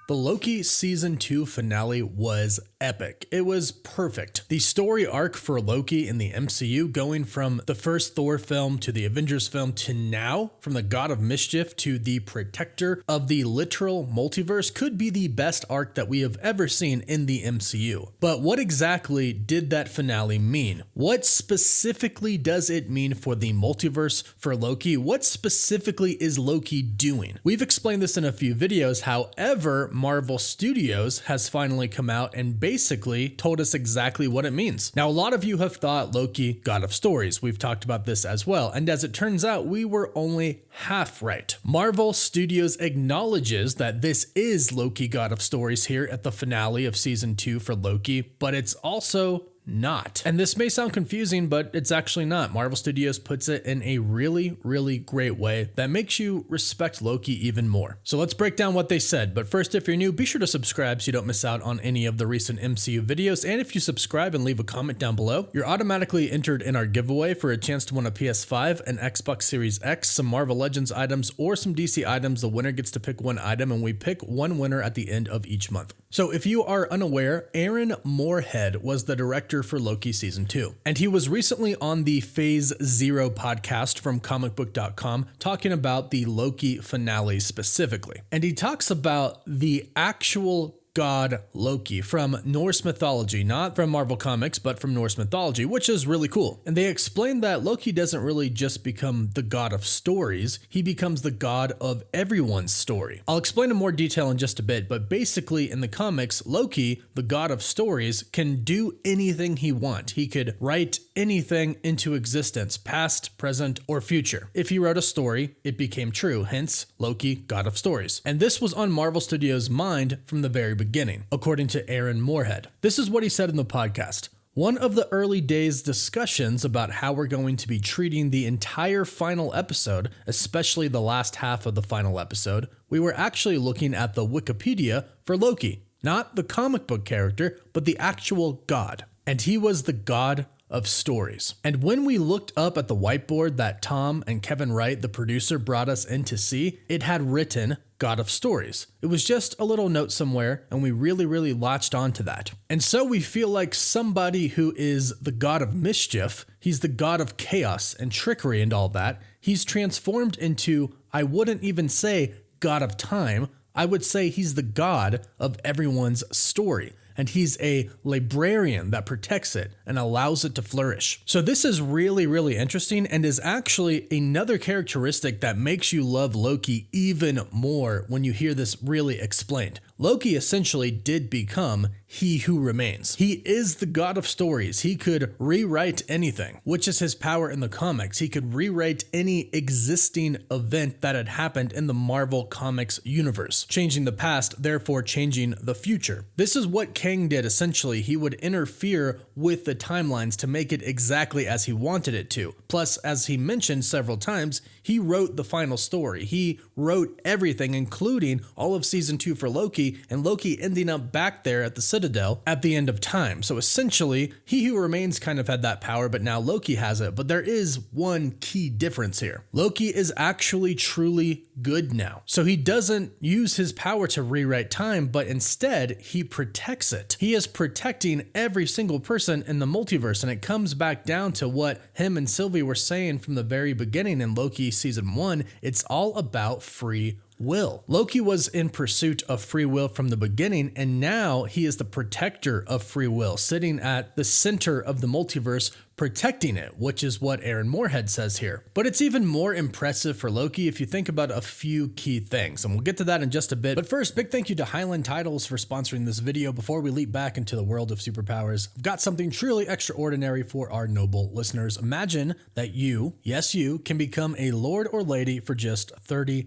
The Loki Season 2 finale was epic. It was perfect. The story arc for Loki in the MCU, going from the first Thor film to the Avengers film to now, from the God of Mischief to the protector of the literal multiverse, could be the best arc that we have ever seen in the MCU. But what exactly did that finale mean? What specifically does it mean for the multiverse for Loki? What specifically is Loki doing? We've explained this in a few videos. However, Marvel Studios has finally come out and basically told us exactly what it means. Now, a lot of you have thought Loki, God of Stories. We've talked about this as well. And as it turns out, we were only half right. Marvel Studios acknowledges that this is Loki, God of Stories here at the finale of Season 2 for Loki, but it's also not. And this may sound confusing, but it's actually not. Marvel Studios puts it in a really, really great way that makes you respect Loki even more. So let's break down what they said. But first, if you're new, be sure to subscribe so you don't miss out on any of the recent MCU videos. And if you subscribe and leave a comment down below, you're automatically entered in our giveaway for a chance to win a PS5, an Xbox Series X, some Marvel Legends items, or some DC items. The winner gets to pick one item, and we pick one winner at the end of each month. So if you are unaware, Aaron Moorhead was the director for Loki Season 2. And he was recently on the Phase Zero podcast from comicbook.com talking about the Loki finale specifically. And he talks about the actual god Loki from Norse mythology, not from Marvel Comics, but from Norse mythology, which is really cool. And they explain that Loki doesn't really just become the god of stories, he becomes the god of everyone's story. I'll explain in more detail in just a bit, but basically in the comics, Loki, the god of stories, can do anything he wants. He could write anything into existence, past, present, or future. If he wrote a story, it became true, hence Loki, god of stories. And this was on Marvel Studios' mind from the very beginning, according to Aaron Moorhead. This is what he said in the podcast. One of the early days discussions about how we're going to be treating the entire final episode, especially the last half of the final episode, we were actually looking at the Wikipedia for Loki, not the comic book character, but the actual god. And he was the god of stories. And when we looked up at the whiteboard that Tom and Kevin Wright, the producer, brought us in to see, it had written God of Stories. It was just a little note somewhere, and we really latched onto that. And so we feel like somebody who is the god of mischief, he's the god of chaos and trickery and all that, he's transformed into, I wouldn't even say god of time, I would say he's the god of everyone's story. And he's a librarian that protects it and allows it to flourish. So this is really interesting and is actually another characteristic that makes you love Loki even more when you hear this really explained. Loki essentially did become He Who Remains. He is the god of stories. He could rewrite anything, which is his power in the comics. He could rewrite any existing event that had happened in the Marvel Comics universe, changing the past, therefore changing the future. This is what KANG did essentially. He would interfere with the timelines to make it exactly as he wanted it to. Plus, as he mentioned several times, he wrote the final story. He wrote everything, including all of Season 2 for Loki, and Loki ending up back there at the Citadel at the end of time. So essentially, He Who Remains kind of had that power, but now Loki has it. But there is one key difference here. Loki is actually truly good now. So he doesn't use his power to rewrite time, but instead he protects it. He is protecting every single person in the multiverse, and it comes back down to what him and Sylvie were saying from the very beginning in Loki Season 1. It's all about free will. Loki was in pursuit of free will from the beginning, and now he is the protector of free will, sitting at the center of the multiverse, protecting it, which is what Aaron Moorhead says here. But it's even more impressive for Loki if you think about a few key things, and we'll get to that in just a bit. But first, big thank you to Highland Titles for sponsoring this video. Before we leap back into the world of superpowers, I've got something truly extraordinary for our noble listeners. Imagine that you, yes you, can become a lord or lady for just $30.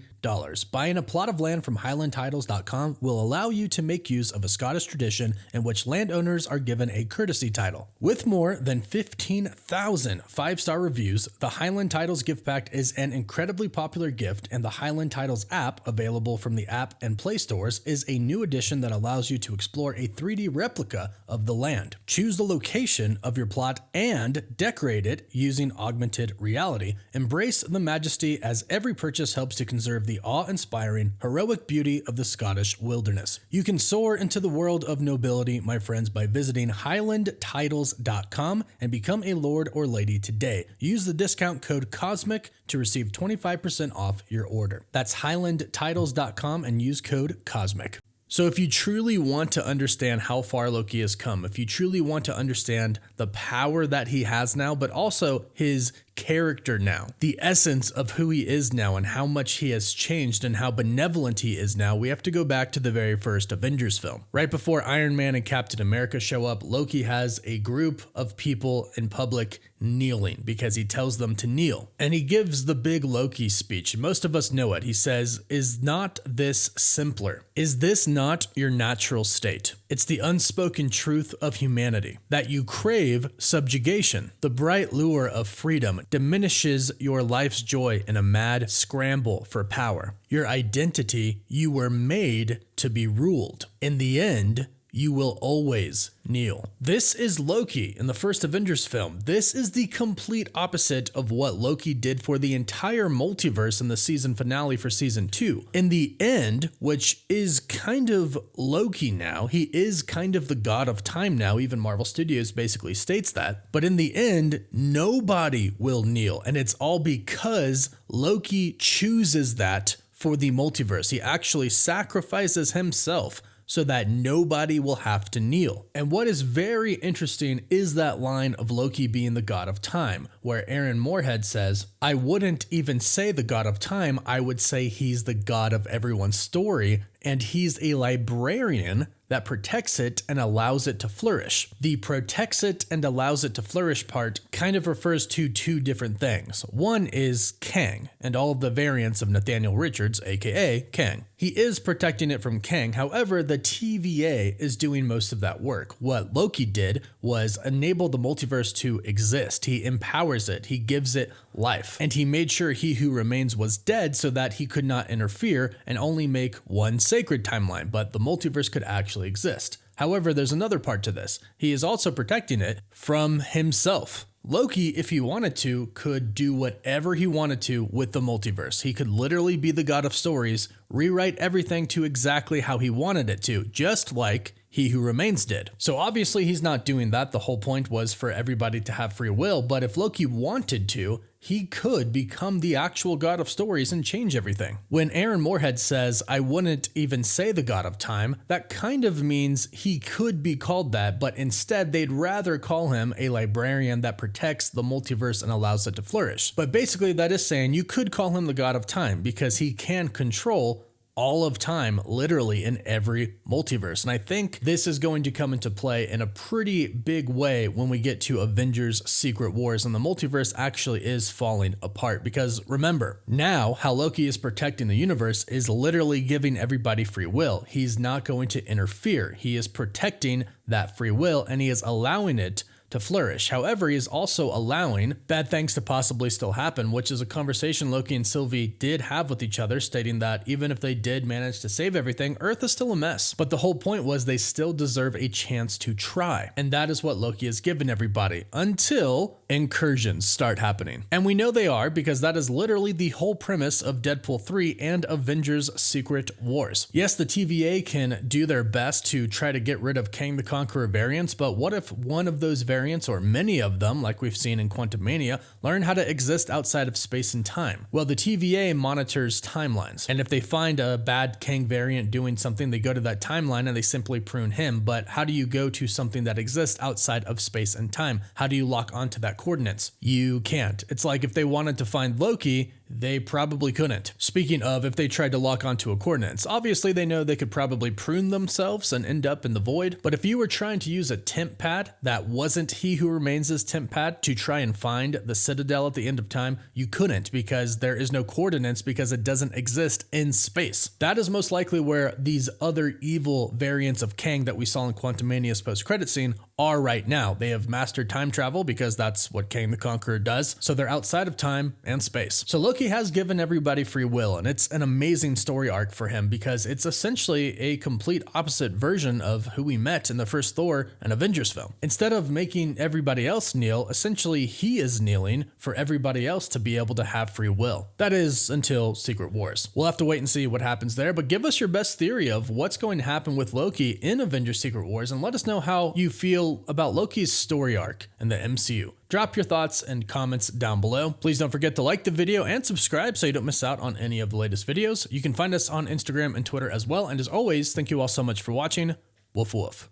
Buying a plot of land from highlandtitles.com will allow you to make use of a Scottish tradition in which landowners are given a courtesy title. With more than 15 15,000 5-star reviews, the Highland Titles gift pack is an incredibly popular gift, and the Highland Titles app, available from the App and Play stores, is a new addition that allows you to explore a 3D replica of the land. Choose the location of your plot and decorate it using augmented reality. Embrace the majesty, as every purchase helps to conserve the awe-inspiring, heroic beauty of the Scottish wilderness. You can soar into the world of nobility, my friends, by visiting highlandtitles.com and become a lord or lady today. Use the discount code COSMIC to receive 25% off your order. That's highlandtitles.com and use code COSMIC. So if you truly want to understand how far Loki has come, if you truly want to understand the power that he has now, but also his character now, the essence of who he is now and how much he has changed and how benevolent he is now, we have to go back to the very first Avengers film. Right before Iron Man and Captain America show up, Loki has a group of people in public kneeling because he tells them to kneel. And he gives the big Loki speech. Most of us know it. He says, "Is not this simpler? Is this not your natural state? It's the unspoken truth of humanity, that you crave subjugation. The bright lure of freedom diminishes your life's joy in a mad scramble for power. Your identity, you were made to be ruled. In the end, you will always kneel." This is Loki in the first Avengers film. This is the complete opposite of what Loki did for the entire multiverse in the season finale for season 2. In the end, which is kind of Loki now, he is kind of the god of time now, even Marvel Studios basically states that. But in the end, nobody will kneel, and it's all because Loki chooses that for the multiverse. He actually sacrifices himself so that nobody will have to kneel. And what is very interesting is that line of Loki being the god of time, where Aaron Moorhead says, "I wouldn't even say the god of time, I would say he's the god of everyone's story, and he's a librarian that protects it and allows it to flourish." The protects it and allows it to flourish part kind of refers to two different things. One is KANG and all of the variants of Nathaniel Richards, aka KANG. He is protecting it from KANG, however, the TVA is doing most of that work. What Loki did was enable the multiverse to exist. He empowers it, he gives it life, and he made sure He Who Remains was dead so that he could not interfere and only make one sacred timeline, but the multiverse could actually exist. However, there's another part to this. He is also protecting it from himself. Loki, if he wanted to, could do whatever he wanted to with the multiverse. He could literally be the god of stories, rewrite everything to exactly how he wanted it to, just like He Who Remains did. So obviously he's not doing that. The whole point was for everybody to have free will, but if Loki wanted to, he could become the actual god of stories and change everything. When Aaron Moorhead says, "I wouldn't even say the god of time," that kind of means he could be called that, but instead they'd rather call him a librarian that protects the multiverse and allows it to flourish. But basically that is saying you could call him the god of time because he can control all of time, literally in every multiverse. And I think this is going to come into play in a pretty big way when we get to Avengers Secret Wars and the multiverse actually is falling apart. Because remember, now how Loki is protecting the universe is literally giving everybody free will. He's not going to interfere. He is protecting that free will and he is allowing it to flourish. However, he is also allowing bad things to possibly still happen, which is a conversation Loki and Sylvie did have with each other, stating that even if they did manage to save everything, Earth is still a mess. But the whole point was they still deserve a chance to try. And that is what Loki has given everybody until incursions start happening. And we know they are because that is literally the whole premise of Deadpool 3 and Avengers Secret Wars. Yes, the TVA can do their best to try to get rid of Kang the Conqueror variants, but what if one of those variants, or many of them, like we've seen in Quantumania, learn how to exist outside of space and time? Well, the TVA monitors timelines, and if they find a bad Kang variant doing something, they go to that timeline and they simply prune him. But how do you go to something that exists outside of space and time? How do you lock onto that coordinates? You can't. It's like if they wanted to find Loki They probably couldn't. Speaking of, if they tried to lock onto a coordinates, obviously they know they could probably prune themselves and end up in the void, but if you were trying to use a temp pad that wasn't He Who Remains' temp pad to try and find the Citadel at the end of time, you couldn't, because there is no coordinates, because it doesn't exist in space. That is most likely where these other evil variants of Kang that we saw in Quantumania's post-credit scene are right now. They have mastered time travel because that's what Kang the Conqueror does, so they're outside of time and space. So Loki has given everybody free will, and it's an amazing story arc for him because it's essentially a complete opposite version of who we met in the first Thor and Avengers film. Instead of making everybody else kneel, essentially he is kneeling for everybody else to be able to have free will. That is until Secret Wars. We'll have to wait and see what happens there, but give us your best theory of what's going to happen with Loki in Avengers Secret Wars, and let us know how you feel about Loki's story arc in the MCU. Drop your thoughts and comments down below. Please don't forget to like the video and subscribe so you don't miss out on any of the latest videos. You can find us on Instagram and Twitter as well. And as always, thank you all so much for watching. Woof woof.